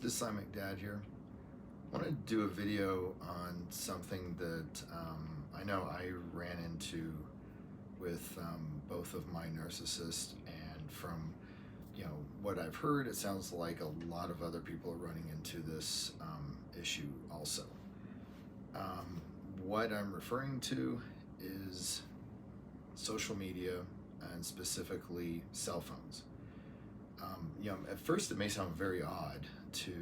This is Simon Dad here. I want to do a video on something that I know I ran into with both of my narcissists, and from what I've heard, it sounds like a lot of other people are running into this issue also. What I'm referring to is social media, and specifically cell phones. At first it may sound very odd to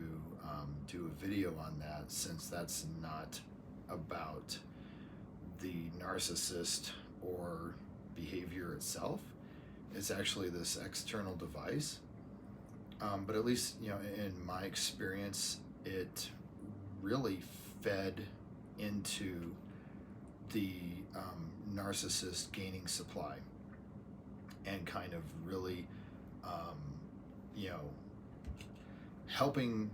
do a video on that, since that's not about the narcissist or behavior itself. It's actually this external device. But at least, in my experience, it really fed into the narcissist gaining supply, and kind of really, you know, helping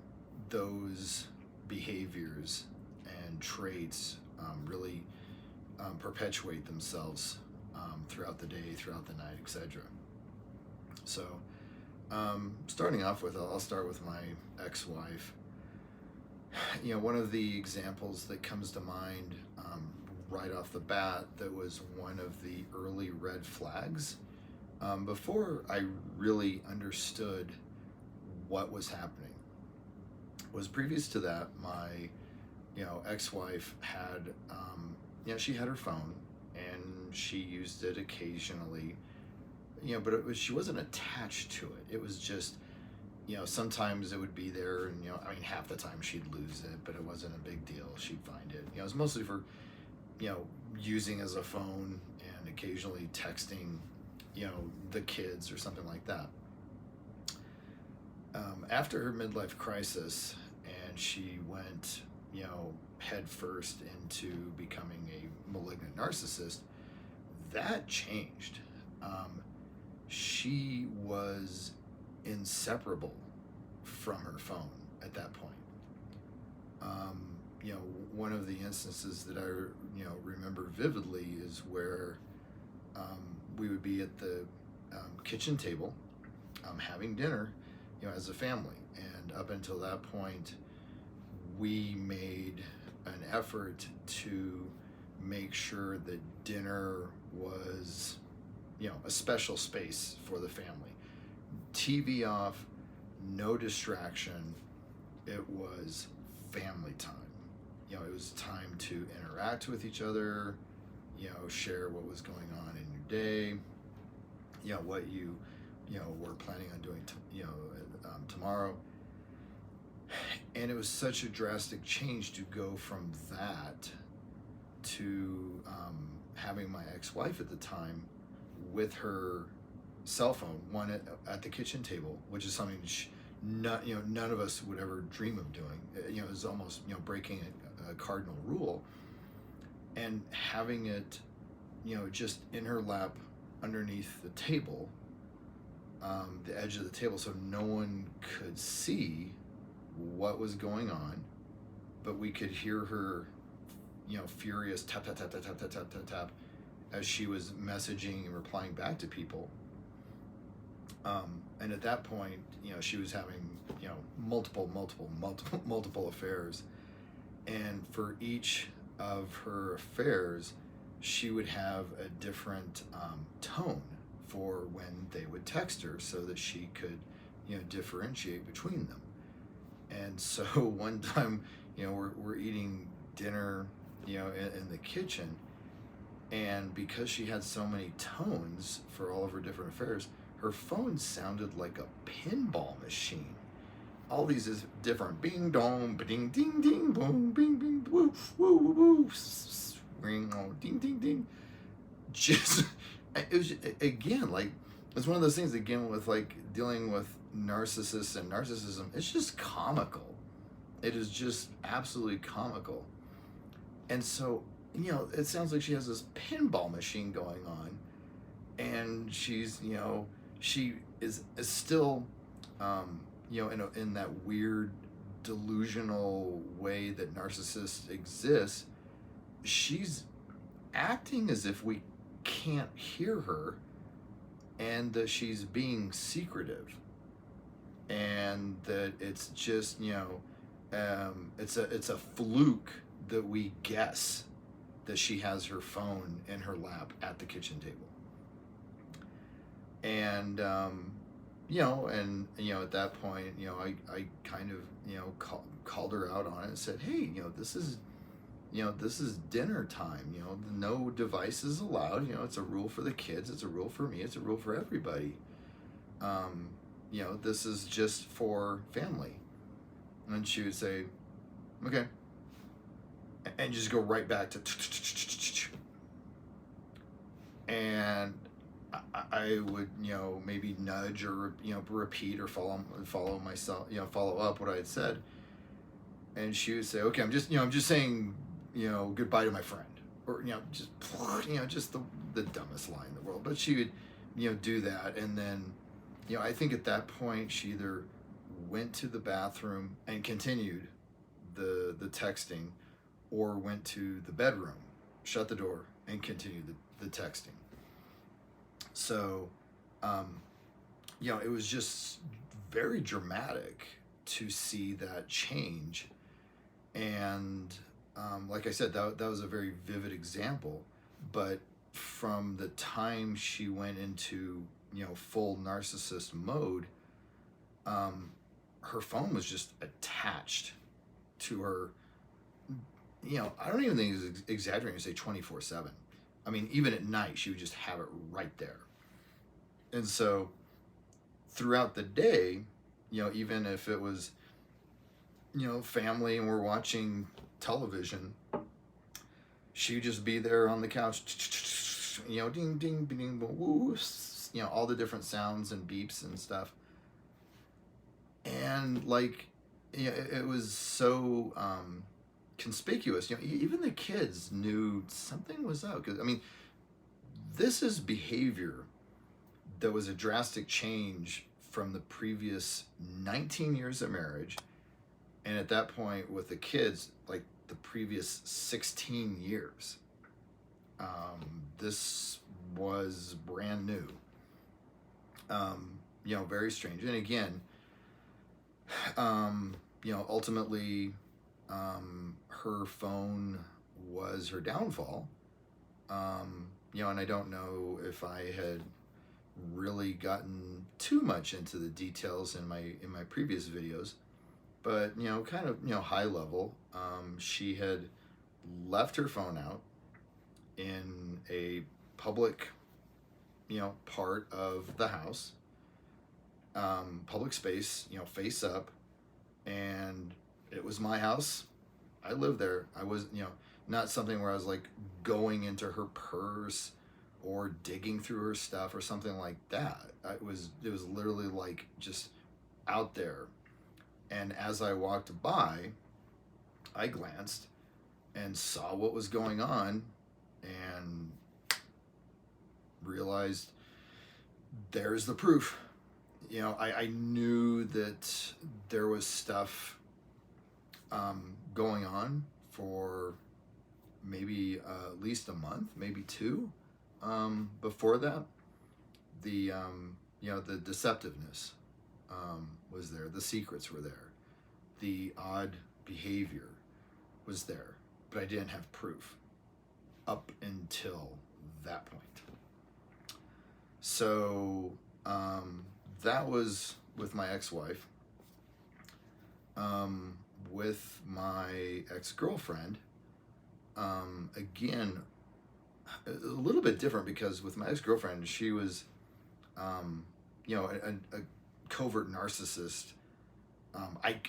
those behaviors and traits really perpetuate themselves throughout the day, throughout the night, etc. So, starting off with, I'll start with my ex-wife. One of the examples that comes to mind right off the bat, that was one of the early red flags before I really understood what was happening, was previous to that. My ex-wife had she had her phone, and she used it occasionally, but she wasn't attached to it. It was just, sometimes it would be there, and half the time she'd lose it, but it wasn't a big deal. She'd find it. It was mostly for using as a phone, and occasionally texting the kids or something like that. After her midlife crisis, and she went head first into becoming a malignant narcissist, that changed. She was inseparable from her phone at that point. One of the instances that I remember vividly is where we would be at the kitchen table having dinner as a family, and up until that point we made an effort to make sure that dinner was a special space for the family. TV off, no distraction. It was family time. It was time to interact with each other, share what was going on in your day, what you were planning on doing tomorrow. And it was such a drastic change to go from that to having my ex-wife at the time with her cell phone, one at the kitchen table, which is something none of us would ever dream of doing. It was almost breaking a cardinal rule, and having it just in her lap underneath the table, the edge of the table, so no one could see what was going on, but we could hear her furious tap tap tap tap tap tap tap tap tap as she was messaging and replying back to people. And at that point, she was having multiple affairs, and for each of her affairs she would have a different tone for when they would text her, so that she could differentiate between them. And so one time, we're eating dinner in the kitchen, and because she had so many tones for all of her different affairs, her phone sounded like a pinball machine. All these is different bing dong, ding ding ding, boom, bing bing, woo woo woo woo, ring, oh, ding ding ding. Just, it was, again, like, it's one of those things, again, with like dealing with narcissists and narcissism. It's just comical. It is just absolutely comical. And so it sounds like she has this pinball machine going on, and she's she is still in that weird delusional way that narcissists exist. She's acting as if we can't hear her, and that she's being secretive. and that it's just, it's a fluke that we guess that she has her phone in her lap at the kitchen table. And at that point, I kind of, called her out on it and said, hey, this is dinner time. No devices allowed. It's a rule for the kids. It's a rule for me. It's a rule for everybody. This is just for family. And she would say, okay, and just go right back to, and I would, maybe nudge or, repeat or follow myself, follow up what I had said. And she would say, okay, I'm just saying, goodbye to my friend, or, just the dumbest line in the world. But she would, do that. And then, I think at that point she either went to the bathroom and continued the texting, or went to the bedroom, shut the door, and continued the texting. So, it was just very dramatic to see that change. And like I said, that was a very vivid example. But from the time she went into, full narcissist mode, her phone was just attached to her. I don't even think it's exaggerating to say 24/7. I mean, even at night, she would just have it right there. And so throughout the day, even if it was, family and we're watching television, she'd just be there on the couch, ding, ding, ding, woo, all the different sounds and beeps and stuff. And like, it was so conspicuous. Even the kids knew something was up. 'Cause, I mean, this is behavior that was a drastic change from the previous 19 years of marriage, and at that point with the kids, like the previous 16 years. This was brand new. Very strange. And again, ultimately, her phone was her downfall. And I don't know if I had really gotten too much into the details in my previous videos, but kind of high level. She had left her phone out in a public part of the house, public space, face up, and it was my house. I lived there. I was not something where I was like going into her purse or digging through her stuff or something like that. It was literally like just out there. And as I walked by, I glanced and saw what was going on and realized there's the proof. I knew that there was stuff going on for maybe at least a month, maybe two. Before that, the the deceptiveness was there. The secrets were there. The odd behavior was there, but I didn't have proof up until that point. So that was with my ex-wife. With my ex-girlfriend, again, a little bit different, because with my ex-girlfriend, she was, a covert narcissist. I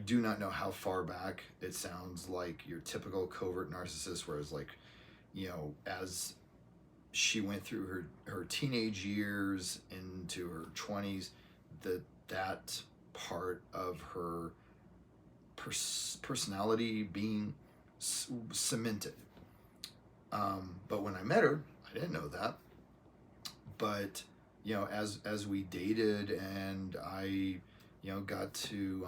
do not know how far back. It sounds like your typical covert narcissist, whereas like, as she went through her teenage years into her 20s, that part of her personality being cemented. But when I met her, I didn't know that. But as we dated and I got to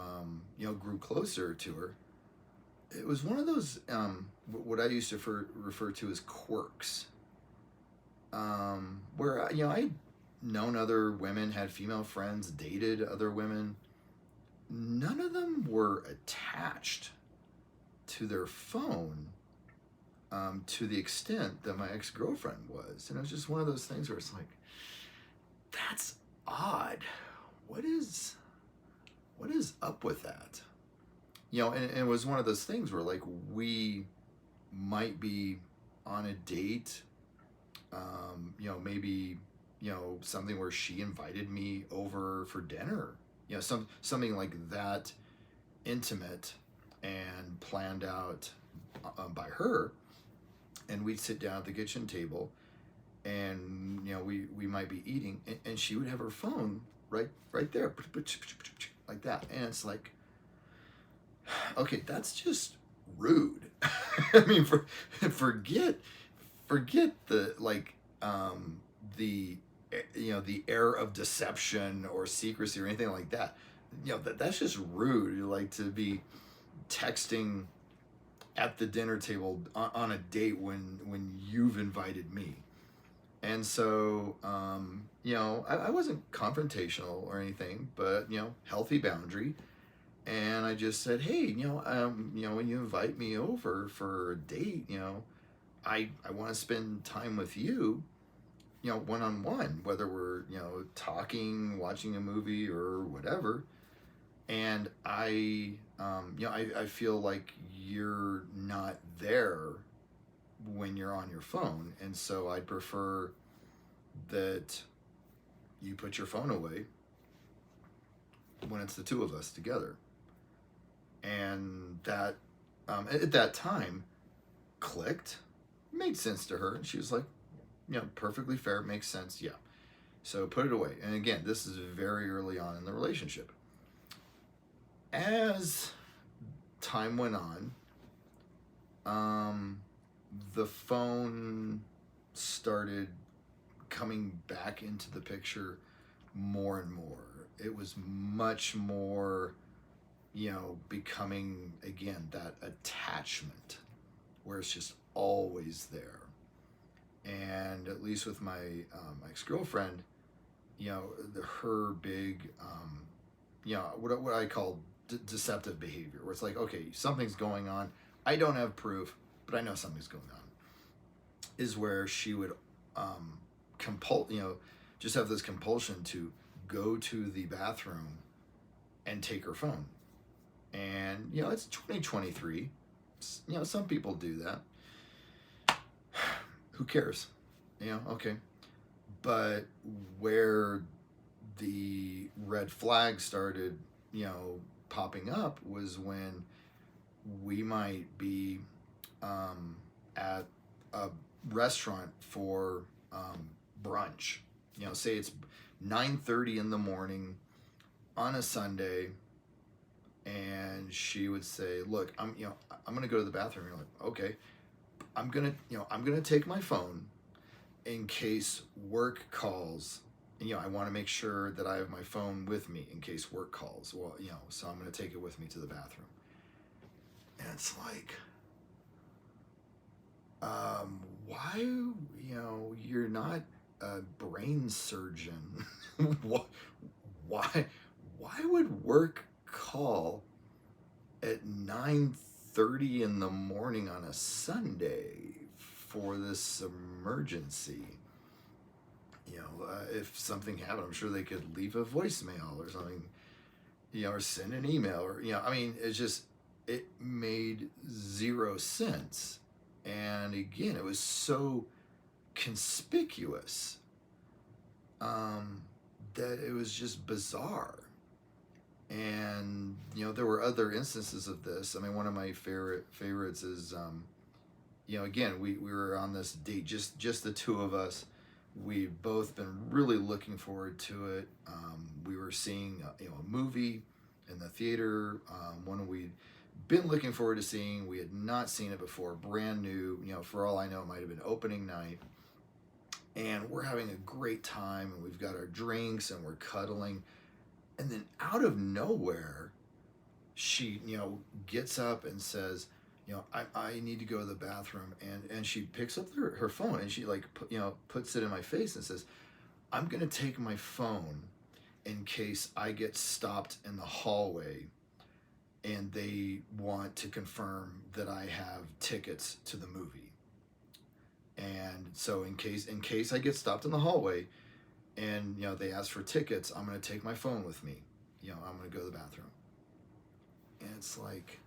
grew closer to her, it was one of those what I used to refer to as quirks, where I'd known other women, had female friends, dated other women, none of them were attached to their phone to the extent that my ex-girlfriend was. And it was just one of those things where it's like, that's odd. What is up with that? And it was one of those things where, like, we might be on a date, maybe, something where she invited me over for dinner, something like that intimate and planned out by her. And we'd sit down at the kitchen table, and we might be eating, and she would have her phone right there, like that. And it's like, okay, that's just rude. I mean, forget the, like, the the air of deception or secrecy or anything like that. That's just rude. Like, to be texting at the dinner table on a date when you've invited me. And so, I wasn't confrontational or anything, but, healthy boundary. And I just said, hey, when you invite me over for a date, I want to spend time with you, one-on-one, whether we're, talking, watching a movie or whatever. And I feel like you're not there when you're on your phone. And so I'd prefer that you put your phone away when it's the two of us together. And that, at that time, clicked, made sense to her. And she was like, perfectly fair, makes sense, yeah. So put it away. And again, this is very early on in the relationship. As time went on, the phone started coming back into the picture more and more. It was much more, becoming, again, that attachment where it's just always there. And at least with my ex-girlfriend, her big, what I call deceptive behavior, where it's like, okay, something's going on. I don't have proof, but I know something's going on. Is where she would just have this compulsion to go to the bathroom and take her phone. And, it's 2023. Some people do that. Who cares? Okay. But where the red flag started, popping up was when we might be at a restaurant for brunch. Say it's 9:30 in the morning on a Sunday, and she would say, "Look, I'm going to go to the bathroom." You're like, "Okay, I'm going to take my phone in case work calls. I want to make sure that I have my phone with me in case work calls. Well, so I'm going to take it with me to the bathroom." And it's like, why, you're not a brain surgeon. Why would work call at 9:30 in the morning on a Sunday for this emergency? If something happened, I'm sure they could leave a voicemail or something, or send an email, or, it made zero sense. And again, it was so conspicuous that it was just bizarre. And, there were other instances of this. I mean, one of my favorites is, again, we were on this date, just the two of us. We've both been really looking forward to it. We were seeing, a movie in the theater, one we'd been looking forward to seeing. We had not seen it before, brand new. For all I know, it might have been opening night. And we're having a great time, and we've got our drinks, and we're cuddling. And then out of nowhere, she, gets up and says, I need to go to the bathroom. And she picks up her phone, and she, like, puts it in my face and says, "I'm going to take my phone in case I get stopped in the hallway and they want to confirm that I have tickets to the movie. And so in case I get stopped in the hallway and they ask for tickets, I'm going to take my phone with me. I'm going to go to the bathroom. And it's like,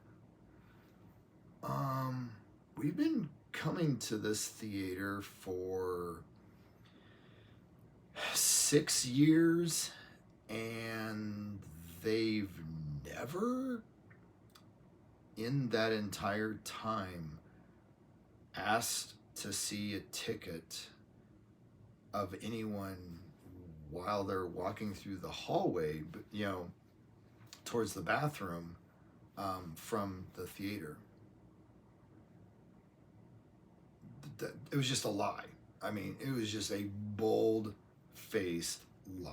we've been coming to this theater for 6 years, and they've never in that entire time asked to see a ticket of anyone while they're walking through the hallway, towards the bathroom, from the theater. It was just a lie. I mean, it was just a bold-faced lie.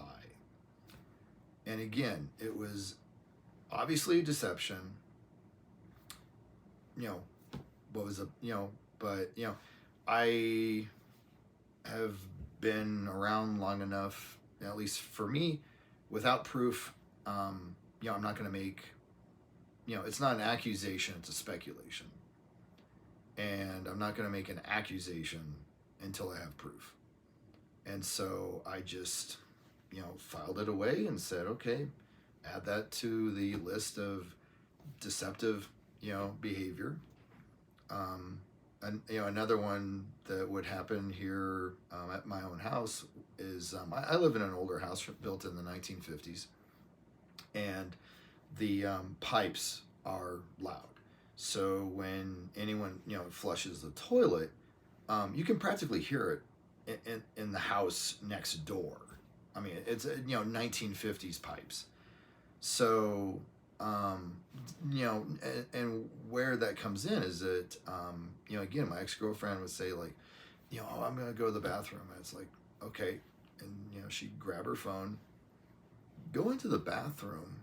And again, it was obviously a deception. I have been around long enough, at least for me, without proof. I'm not going to make, it's not an accusation, it's a speculation. And I'm not going to make an accusation until I have proof. And so I just, filed it away and said, okay, add that to the list of deceptive, behavior. And another one that would happen here at my own house is I live in an older house built in the 1950s, and the pipes are loud. So when anyone flushes the toilet, you can practically hear it in the house next door. I mean, it's 1950s pipes. So and where that comes in is that again, my ex-girlfriend would say like, I'm gonna go to the bathroom, and it's like, okay, and she'd grab her phone, go into the bathroom,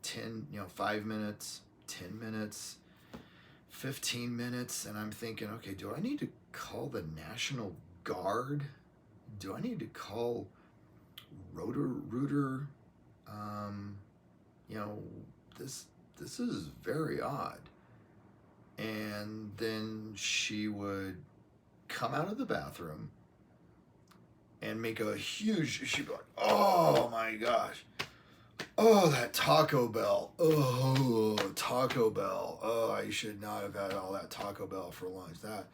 5 minutes, 10 minutes, 15 minutes, and I'm thinking, okay, do I need to call the National Guard? Do I need to call Rooter? This is very odd. And then she would come out of the bathroom and make a huge, she'd be like, oh my gosh. Oh, that Taco Bell. Oh, Taco Bell. Oh, I should not have had all that Taco Bell for lunch. That,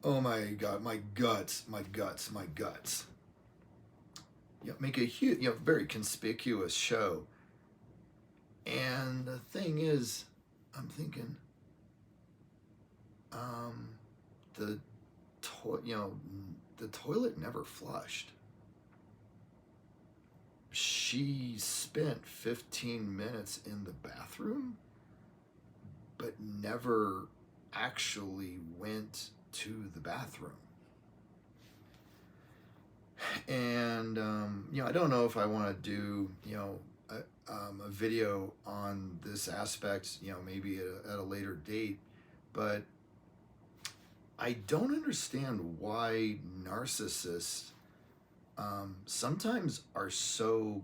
oh my God, my guts. Make a huge, very conspicuous show. And the thing is, I'm thinking, the toilet never flushed. She spent 15 minutes in the bathroom, but never actually went to the bathroom. And, I don't know if I want to do, a video on this aspect, maybe at a later date, but I don't understand why narcissists sometimes are so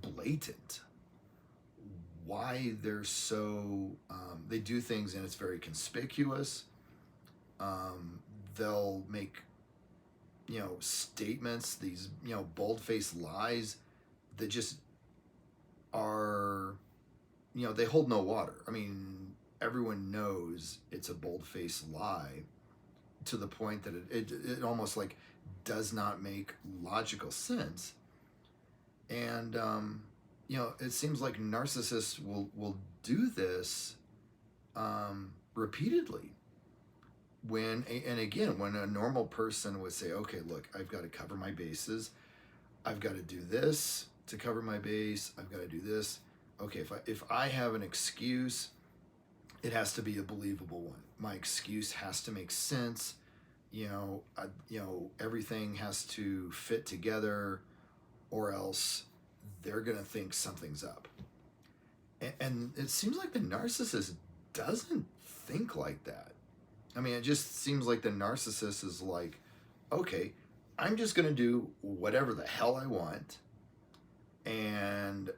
blatant. Why they're so, they do things and it's very conspicuous. They'll make, statements, these, bold-faced lies that just are, they hold no water. I mean, everyone knows it's a bold-faced lie to the point that it almost like does not make logical sense. And, it seems like narcissists will do this repeatedly. When a normal person would say, okay, look, I've got to cover my bases. I've got to do this to cover my base. I've got to do this. Okay, if I have an excuse, it has to be a believable one. My excuse has to make sense. Everything has to fit together, or else they're gonna think something's up. And it seems like the narcissist doesn't think like that. I mean, it just seems like the narcissist is like, okay, I'm just gonna do whatever the hell I want. and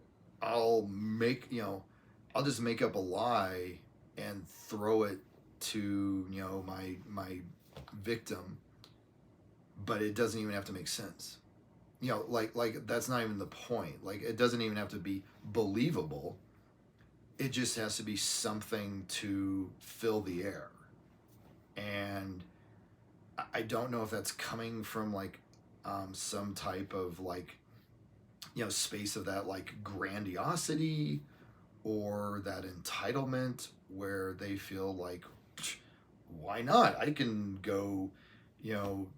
I'll just make up a lie and throw it to, my victim, but it doesn't even have to make sense. Like that's not even the point. Like, it doesn't even have to be believable. It just has to be something to fill the air. And I don't know if that's coming from like some type of like, space of that like grandiosity or that entitlement where they feel like, why not? I can go,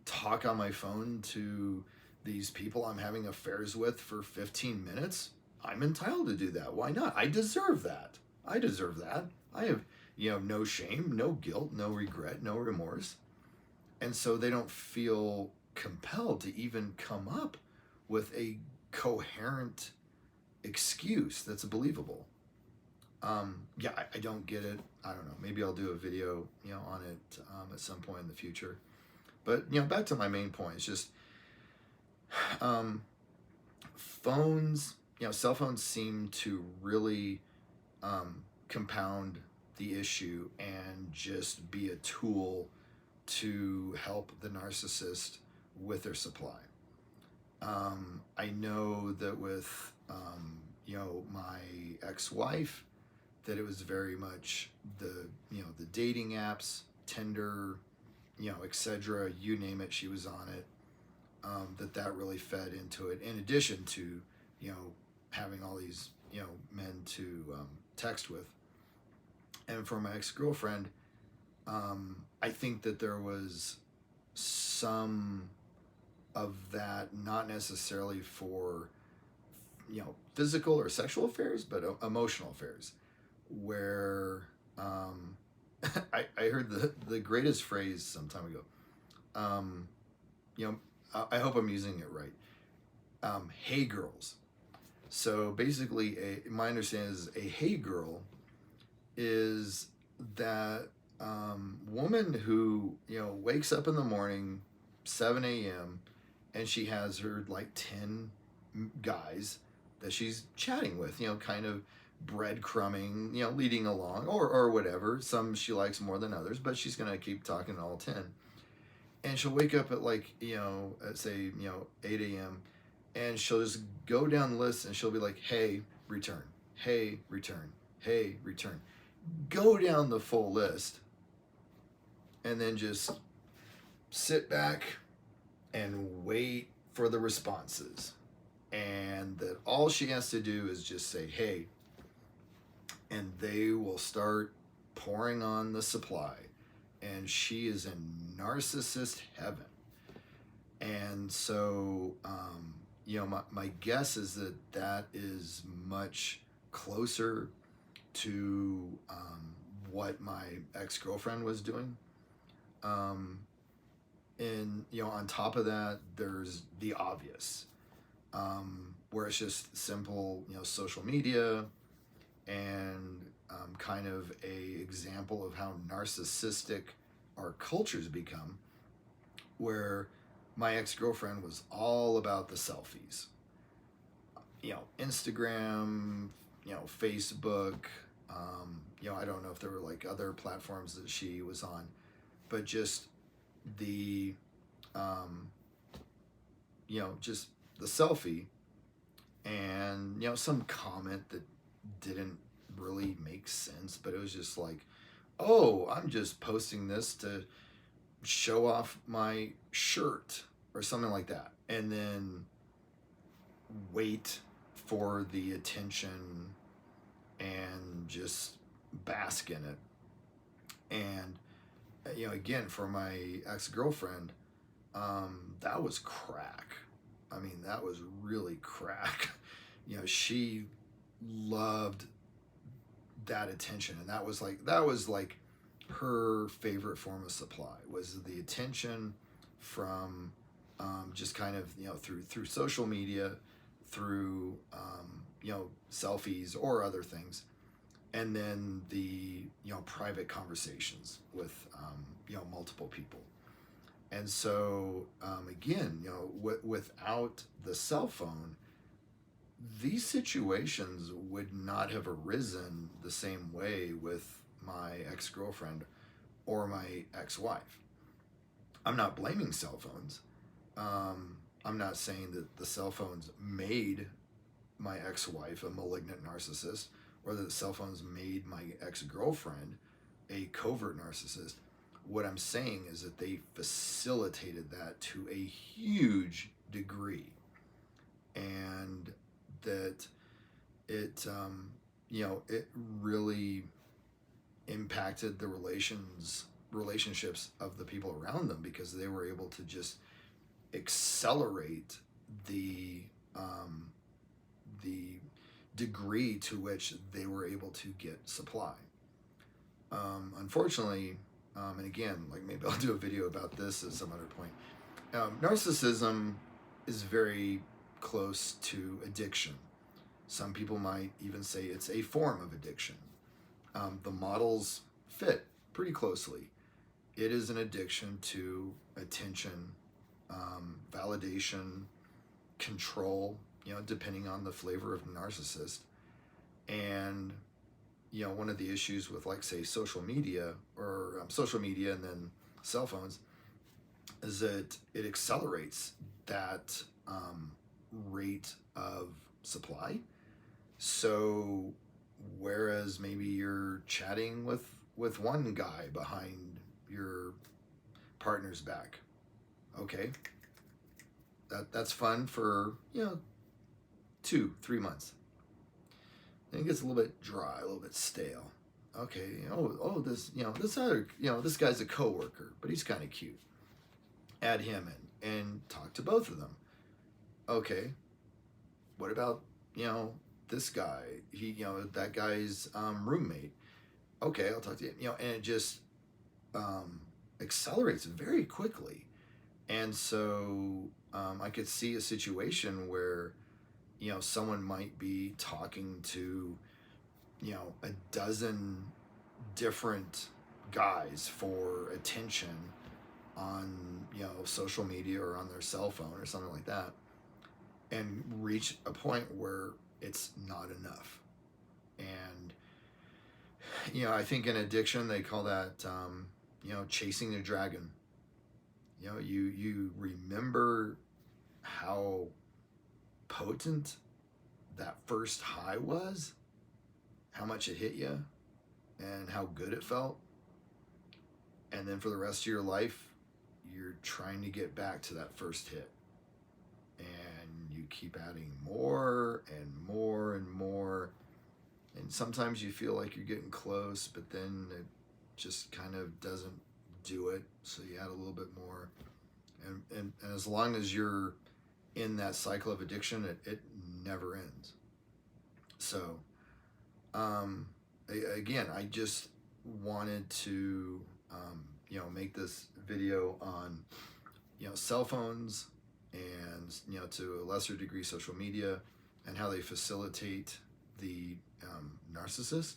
talk on my phone to these people I'm having affairs with for 15 minutes. I'm entitled to do that. Why not? I deserve that. I deserve that. I have, no shame, no guilt, no regret, no remorse. And so they don't feel compelled to even come up with a coherent excuse that's believable. Yeah, I don't get it. I don't know. Maybe I'll do a video, on it at some point in the future. But back to my main point. It's just phones. Cell phones seem to really compound the issue and just be a tool to help the narcissist with their supply. I know that with my ex-wife, that it was very much the dating apps, Tinder, etc. You name it, she was on it. That really fed into it. In addition to having all these men to text with. And for my ex-girlfriend, I think that there was some of that, not necessarily for physical or sexual affairs, but emotional affairs, where I heard the greatest phrase some time ago. I hope I'm using it right. Hey girls. So basically, my understanding is a hey girl is that woman who wakes up in the morning, 7 a.m., and she has her like 10 guys that she's chatting with, kind of breadcrumbing, leading along, or whatever. Some she likes more than others, but she's gonna keep talking to all 10. And she'll wake up at like, at say, 8 a.m. and she'll just go down the list and she'll be like, hey, return, hey, return, hey, return. Go down the full list and then just sit back and wait for the responses. And that all she has to do is just say, hey, and they will start pouring on the supply. And she is in narcissist heaven. And so, my guess is that is much closer to what my ex-girlfriend was doing. And, on top of that, there's the obvious, where it's just simple, social media and kind of a example of how narcissistic our cultures become, where my ex-girlfriend was all about the selfies. Instagram, Facebook, I don't know if there were like other platforms that she was on, but just the, just the selfie and, some comment that didn't really make sense, but it was just like, oh, I'm just posting this to show off my shirt or something like that, and then wait for the attention and just bask in it. And again, for my ex-girlfriend, that was crack. I mean, that was really crack. She loved that attention, and that was like her favorite form of supply, was the attention from just kind of through social media, through selfies or other things, and then the private conversations with multiple people. And so again, without the cell phone, these situations would not have arisen the same way with my ex-girlfriend or my ex-wife. I'm not blaming cell phones. I'm not saying that the cell phones made my ex-wife a malignant narcissist, or that the cell phones made my ex-girlfriend a covert narcissist. What I'm saying is that they facilitated that to a huge degree, and that it really impacted the relationships of the people around them, because they were able to just accelerate the degree to which they were able to get supply. Unfortunately, and again, like, maybe I'll do a video about this at some other point. Narcissism is very close to addiction. Some people might even say it's a form of addiction. The models fit pretty closely. It is an addiction to attention, validation, control, depending on the flavor of the narcissist. And, one of the issues with, like, say, social media and then cell phones is that it accelerates that rate of supply. So whereas maybe you're chatting with one guy behind your partner's back, okay, that's fun for 2-3 months. Then it gets a little bit dry, a little bit stale. Okay, this guy's a coworker, but he's kind of cute. Add him in and talk to both of them. Okay, what about this guy? That guy's roommate. Okay, I'll talk to you. And it just accelerates very quickly. And so I could see a situation where someone might be talking to a dozen different guys for attention on social media or on their cell phone or something like that, and reach a point where it's not enough. And I think in addiction they call that chasing the dragon. You remember how potent that first high was, how much it hit you, and how good it felt. And then for the rest of your life, you're trying to get back to that first hit. And you keep adding more and more and more. And sometimes you feel like you're getting close, but then it just kind of doesn't do it. So you add a little bit more. And as long as you're in that cycle of addiction, it never ends. So, again, I just wanted to, make this video on, cell phones and, to a lesser degree, social media, and how they facilitate the narcissist.